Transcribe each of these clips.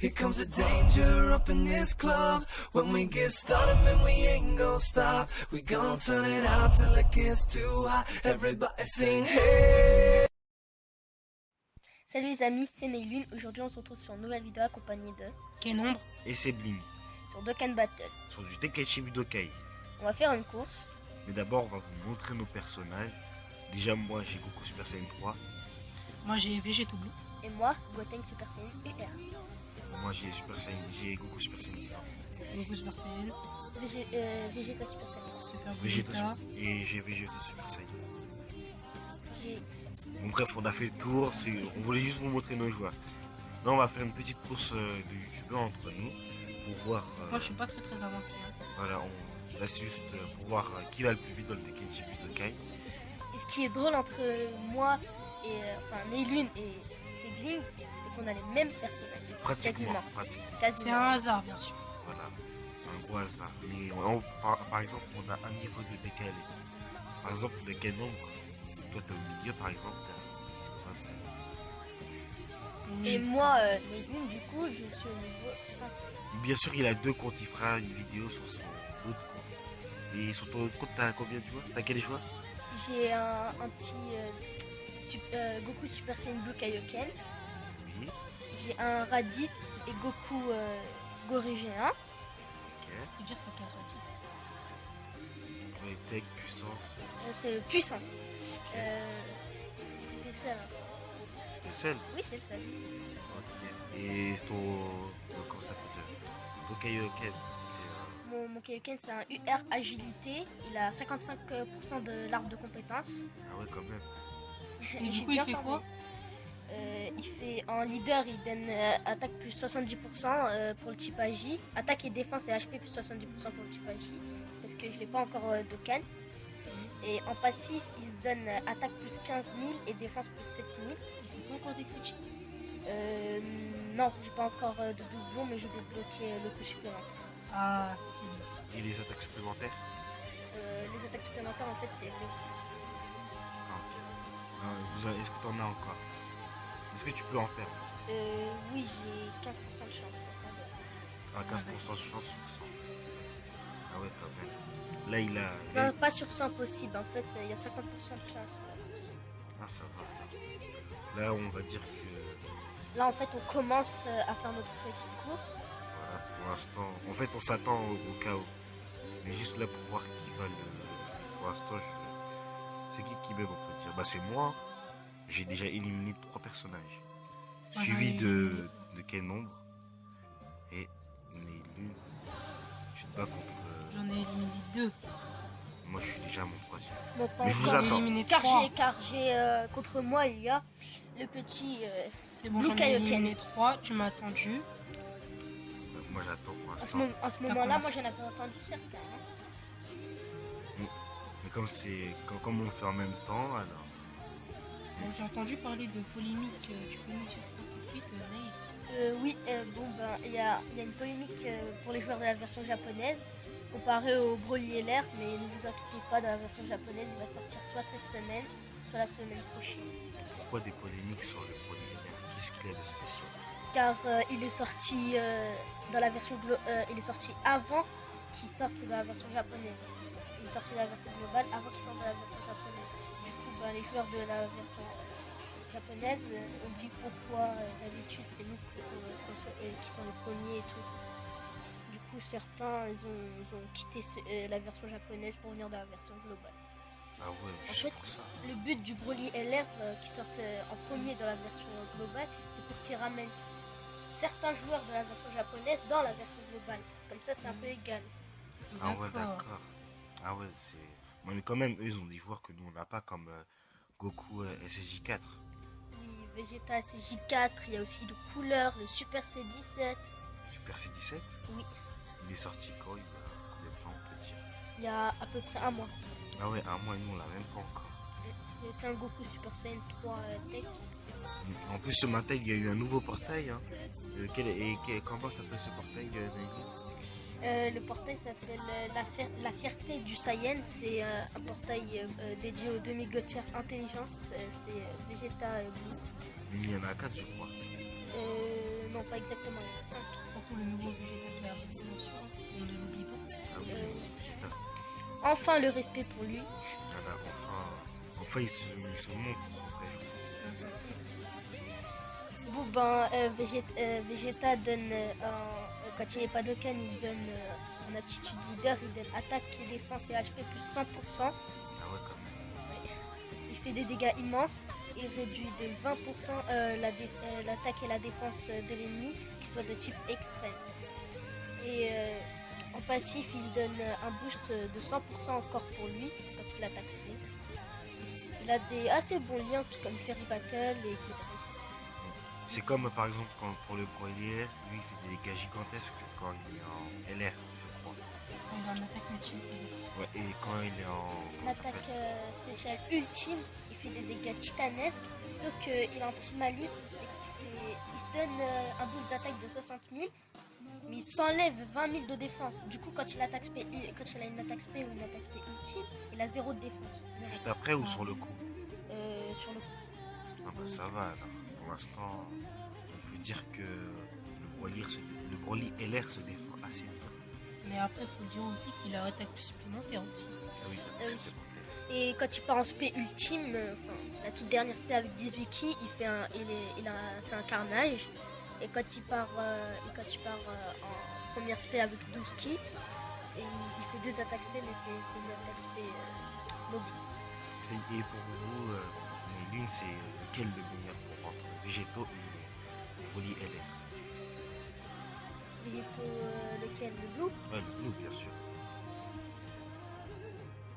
Here comes the danger up in this club. When we get started, man, we ain't gonna stop. We gon' turn it out till it gets too hot. Everybody sing hey. Salut les amis, c'est Neylune. Aujourd'hui on se retrouve sur une nouvelle vidéo accompagnée de Kenombre et c'est Bling sur Dokkan Battle. Sur du Tenkaichi Budokai. On va faire une course. Mais d'abord on va vous montrer nos personnages. Déjà moi j'ai Goku Super Saiyan 3. Moi j'ai Végéto Blue. Et moi, Goten Super Saiyan UR. Moi j'ai Goku Super Saiyan 0. Goku Super Saiyan. Vegeta Super Saiyan. Super Vegeta. Et j'ai Vegeta Super Saiyan. J'ai... Bon bref, on a fait le tour, on voulait juste vous montrer nos joueurs. Là on va faire une petite course de youtubeurs entre nous pour voir... Moi je suis pas très avancé. Hein. Voilà, là c'est juste pour voir qui va le plus vite dans le Tenkaichi Budokai. Et ce qui est drôle entre moi et Neylune et Bling, c'est qu'on a les mêmes personnages. Pratiquement. C'est un hasard bien sûr. Voilà, un gros hasard. Mais par exemple on a un niveau de décalé. Par exemple le Kenombre, toi t'es au milieu par exemple, t'es à 25. Et moi, Neylune, du coup, je suis au niveau 105. Bien sûr il a deux comptes, il fera une vidéo sur son autre compte. Et sur ton autre compte t'as combien de joueurs? T'as quel joueur? J'ai un petit Goku Super Saiyan Blue Kaioken. Oui. J'ai un Raditz et Goku Gorégéen. Ok. Tu peux dire ça quel Raditz? Ouais, tech, puissance. C'est puissance. Okay. C'était ça. C'était celle? Oui, c'est ça. Ok. Et comment ça s'appelle? Ton Kaioken, c'est Mon Kaioken, c'est un UR agilité. Il a 55% de l'arbre de compétences. Ah ouais, quand même. Et du coup, il fait quoi? Il fait en leader, il donne attaque plus 70% pour le type AJ. Attaque et défense et HP plus 70% pour le type AJ. Parce que je l'ai pas encore Dokkan. Et en passif, il se donne attaque plus 15 000 et défense plus 7 000. Il fait pas encore des critiques? Non, j'ai pas encore de doublon, mais j'ai débloqué le coup supplémentaire. Ah, ça c'est vite. Et les attaques supplémentaires? Les attaques supplémentaires, en fait, c'est le... Est-ce que tu en as encore? Est-ce que tu peux en faire? Oui, j'ai 15% de chance. Ah, 15% de chance sur 100. Ah ouais, quand même. Là, il a... Non, pas sur 100 possible. En fait, il y a 50% de chance. Ah, ça va. Là, on va dire que... Là, en fait, on commence à faire notre petite course. Voilà, pour l'instant... En fait, on s'attend au chaos. Mais juste là, pour voir qui va le... Pour l'instant, c'est qui m'aide, on peut dire. Bah, c'est moi. J'ai déjà éliminé 3 personnages. Suivi de Kenombre. Et Neylune. Tu te bats contre... J'en ai éliminé 2. Moi, je suis déjà à mon 3e. Bon, Mais je vous attends. Éliminé car 3. j'ai contre moi, il y a le petit C'est bon, Blue j'en ai Kaioken. éliminé 3. Tu m'as attendu. Moi, j'attends pour À l'instant. ce moment-là, moi, j'en avais entendu certains. Hein. Mais comme on le fait en même temps, alors... Bon, j'ai entendu parler de polémique. Tu peux nous dire ça tout de suite, Ney? Oui, il y a une polémique pour les joueurs de la version japonaise comparé au Broly LR, mais ne vous inquiétez pas, dans la version japonaise, il va sortir soit cette semaine, soit la semaine prochaine. Pourquoi des polémiques sur le produit? Qu'est-ce qu'il y a de spécial? Car il est sorti dans la version il est sorti avant qu'il sorte dans la version japonaise. Il est sorti dans la version globale avant qu'il sorte dans la version japonaise. Du coup, les joueurs de la version japonaise ont dit pourquoi d'habitude c'est nous qui sont les premiers et tout. Du coup, certains ils ont quitté la version japonaise pour venir dans la version globale. Ah ouais, En juste fait, pour ça. le but du Broly LR qui sortent en premier dans la version globale, c'est pour qu'ils ramènent certains joueurs de la version japonaise dans la version globale. Comme ça, c'est un peu égal. Ah ouais, d'accord. Ah ouais, c'est... Mais quand même, eux, ils ont des joueurs que nous, on n'a pas, comme Goku SSJ4. Oui, Vegeta SJ4, il y a aussi le couleur, le Super C17. Super C17? Oui, Il est sorti quand? Il y a combien de temps, on peut dire? il y a à peu près un mois. Ah ouais, un mois, et nous, on l'a même pas encore. C'est un Goku Super Saiyan 3 Tech. En plus, ce matin, il y a eu un nouveau portail. Hein. Comment s'appelle ce portail, Nagui? Le portail s'appelle la fierté du Saiyan. C'est un portail dédié aux demi-gotières intelligence. C'est Vegeta Blue. Il y en a 4, je crois. Non, pas exactement, il y en a 5. Surtout le nouveau Vegeta qui a une promotion, on ne l'oublie pas. Ah oui, Vegeta. Enfin, le respect pour lui. Voilà, enfin il se montre son vrai jour. Bon, ben, Vegeta donne, quand il est pas Dokkan, il donne en aptitude leader, il donne attaque et défense et HP plus 100%. Ah ouais, quand même. Il fait des dégâts immenses. Il réduit de 20% l'attaque et la défense de l'ennemi, qui soit de type extrême. Et en passif, il se donne un boost de 100% encore pour lui, quand il attaque spé. Il a des assez bons liens, tout comme Fairy Battle, et etc. C'est comme par exemple quand pour le Broly, lui il fait des dégâts gigantesques quand il est en LR, je crois. Quand il a une attaque ultime. Ouais, et quand il est en. L'attaque spéciale ultime, il fait des dégâts titanesques, sauf qu'il a un petit malus, c'est qu'il se donne un boost d'attaque de 60 000, mais il s'enlève 20 000 de défense. Du coup, quand il attaque spé, quand il a une attaque spé ou une attaque spé ultime, il a 0 de défense. Zéro. Juste après ou sur le coup? Sur le coup. Ah bah ça va alors. Pour l'instant, on peut dire que le Broly LR se défend assez bien. Mais après, il faut dire aussi qu'il a une attaque supplémentaire aussi. Ah oui, oui. c'était bon. Et quand il part en spé ultime, la toute dernière spé avec 18 ki, c'est un carnage. Et quand il part, en première spé avec 12 ki, il fait 2 attaques spé, mais c'est une attaque spé mobile. Et pour vous, Lune, c'est lequel le meilleur pour entre Végéto et Broly LR? Végéto, lequel? Le blue? Ouais, le Blue, bien sûr.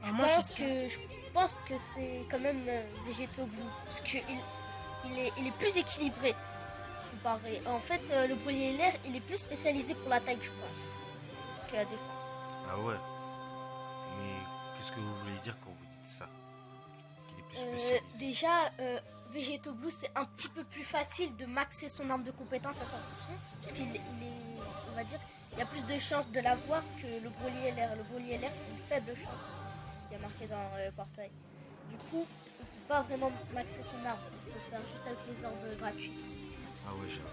Alors moi, Je pense que c'est quand même Végéto blue, parce qu'il il est plus équilibré. Comparé. En fait, le Broly LR, il est plus spécialisé pour l'attaque, je pense, que la défense. Ah ouais. Mais qu'est-ce que vous voulez dire quand vous dites ça? Qu'il est plus spécialisé. Déjà, Végéto Blue, c'est un petit peu plus facile de maxer son arme de compétence à 100%, parce qu'il est, on va dire, il y a plus de chances de l'avoir que le Broly LR. Le Broly LR, c'est une faible chance. Il y a marqué dans le portail. Du coup, on peut pas vraiment maxer son arme. Il faut faire juste avec les armes gratuites. Ah ouais, j'avoue.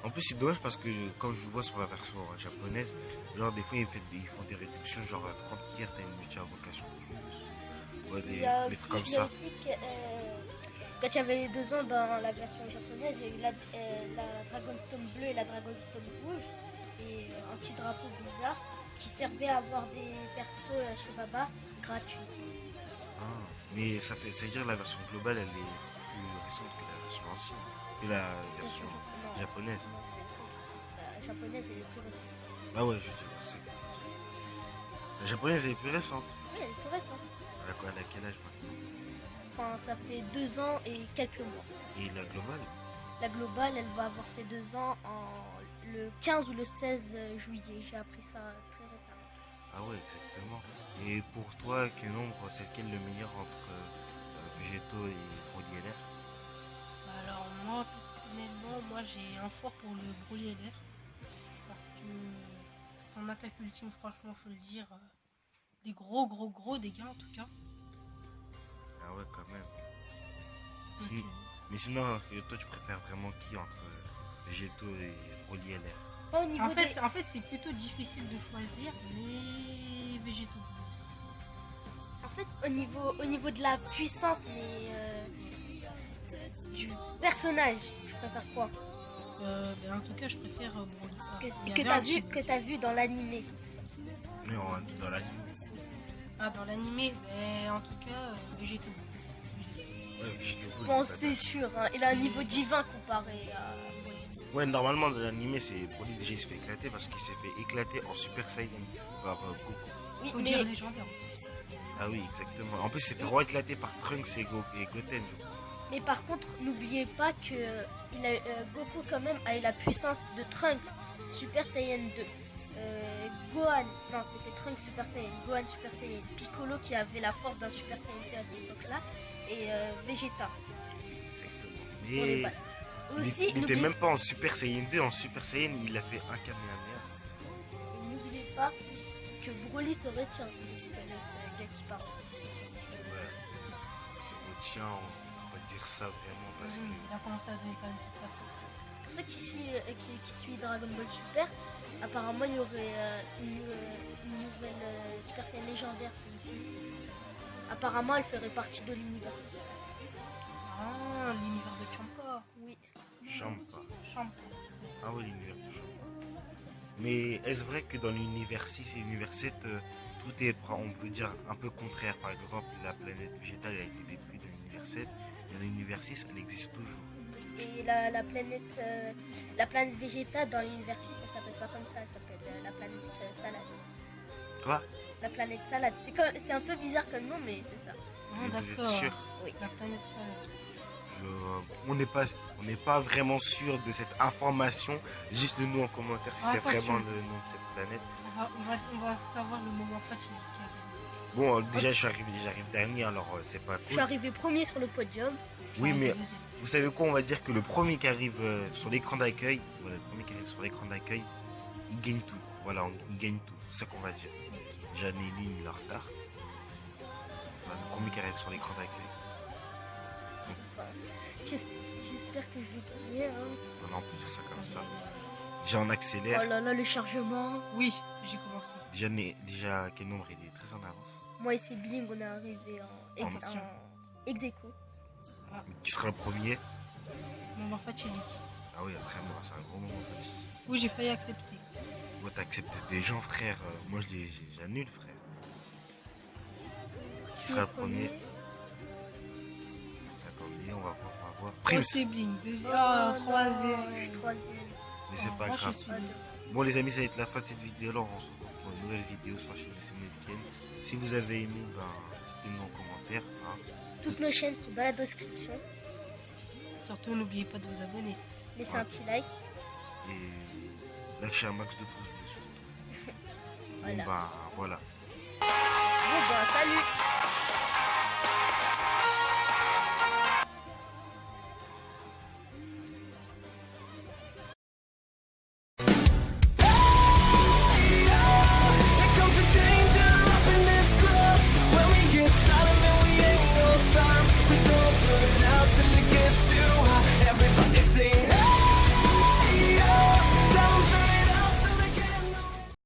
En plus, c'est dommage parce que comme je vois sur la version japonaise, genre des fois ils font des réductions, genre à 30 tiers, t'as une multi-invocation de plus. Ouais, Il y a des aussi, trucs comme il y a ça. aussi que, quand il y avait les 2 ans dans la version japonaise, il y a eu la Dragonstone bleue et la Dragonstone rouge, et un petit drapeau bizarre qui servait à avoir des persos chez Baba gratuits. Ah, mais ça veut dire que la version globale, elle est plus récente que la version ancienne, que la version Non, japonaise. non, c'est faux. La japonaise, elle est plus récente. Ah ouais, je dis, c'est la japonaise, elle est plus récente. Oui, elle est plus récente. Elle a quoi, elle a quel âge maintenant? Enfin, ça fait 2 ans et quelques mois. Et la globale? La globale, elle va avoir ses 2 ans le 15 ou le 16 juillet. J'ai appris ça très récemment. Ah ouais, exactement. Et pour toi, quel nombre, c'est lequel le meilleur entre Végéto et Broly LR? Alors moi, personnellement, j'ai un fort pour le Broly LR. Parce que son attaque ultime, franchement, faut le dire, des gros dégâts en tout cas. Ah ouais, quand même. Donc, Sinon- Mais sinon, toi, tu préfères vraiment qui entre Végéto et Broly LR? Pas au niveau en fait, c'est plutôt difficile de choisir, mais Végéto Blue aussi. En fait, au niveau de la puissance, mais du personnage, je préfère quoi? Ben, en tout cas, je préfère Broly. Il y Que avait t'as vu dans l'animé. Mais dans l'anime. dans l'animé, ben, en tout cas, Végéto Blue. Ouais, Végéto Blue, Bon, il est pas c'est mal. sûr, hein, il a un niveau divin comparé à Broly. Ouais, normalement, dans l'animé, c'est Broly déjà il se fait éclater parce qu'il s'est fait éclater en Super Saiyan par Goku. Oui, Faut dire légendaire aussi. Ah oui, exactement. En plus, il s'est fait re-éclater par Trunks et Goten, je crois. mais par contre, n'oubliez pas que Goku quand même a eu la puissance de Trunks Super Saiyan 2. Gohan, non c'était Trunks Super Saiyan, Gohan Super Saiyan, Piccolo qui avait la force d'un Super Saiyan 2 à cette époque-là, et Vegeta Exactement. pour les Mais balles. il Aussi, n'était n'oubliez même pas en Super Saiyan 2. En Super Saiyan, il a fait un Kamehameha. n'oubliez pas que Broly se retient, si vous connaissez ce gars qui parle. Ouais. Il se retient, on va dire ça vraiment parce que. Il a commencé à donner quand même toute sa force. pour ceux qui suivent Dragon Ball Super, apparemment il y aurait une nouvelle Super Saiyan légendaire, c'est une fille. Apparemment elle ferait partie de l'univers. Ah, l'univers de Champa. Oui. Champa. Champa. Ah oui, l'univers de Champa. Mais est-ce vrai que dans l'univers 6 et l'univers 7, tout est, on peut dire, un peu contraire? Par exemple, la planète végétale a été détruite dans l'univers 7, et dans l'univers 6, elle existe toujours. Et la planète végétale dans l'univers 6, elle s'appelle pas comme ça, elle s'appelle la planète salade. Quoi? La planète salade. C'est un peu bizarre comme nom, mais c'est ça. Ah, Vous êtes d'accord. sûr? Oui. La planète salade. On n'est pas vraiment sûr de cette information. Juste nous en commentaire si Ah, c'est pas vraiment sûr. le nom de cette planète. On va savoir le moment fatidique qui arrive. Bon, déjà j'arrive dernier, alors c'est pas Je suis cool. arrivé premier sur le podium. Oui, mais Deuxième. vous savez quoi? On va dire que le premier qui arrive sur l'écran d'accueil, voilà, le premier qui arrive sur l'écran d'accueil, il gagne tout. Voilà, il gagne tout. C'est ça qu'on va dire. Déjà Nelly, il est en retard. Voilà, le premier qui arrive sur l'écran d'accueil. J'espère que je vais gagner. Hein. Voilà, on peut dire ça comme ça. Déjà on accélère. Oh là là, le chargement. Oui, j'ai commencé. Déjà, quel nombre il est très en avance. Moi et Sibling, on est arrivé en Attention. ex-aequo. Qui sera le premier? Moment fatidique. Ah oui, après moi, c'est un gros moment fatidique. Oui, j'ai failli accepter. Moi, t'acceptes des gens, frère. Moi, j'annule, frère. Qui sera le premier? Attendez, on va voir. Oh, Prims. sibling, deuxième. Oh, Ah, non, troisième. je suis troisième. Mais c'est pas Moi, grave. je suis deuxième. Bon, les amis, ça va être la fin de cette vidéo. Alors, on se retrouve pour une nouvelle vidéo sur la chaîne de Weekend. Si vous avez aimé, dites-le-nous en commentaire. Hein. Toutes nos chaînes sont dans la description. Surtout, n'oubliez pas de vous abonner. Laissez un petit like. Et lâchez un max de pouces bleus surtout. Voilà. Bon, voilà. Bon bah salut.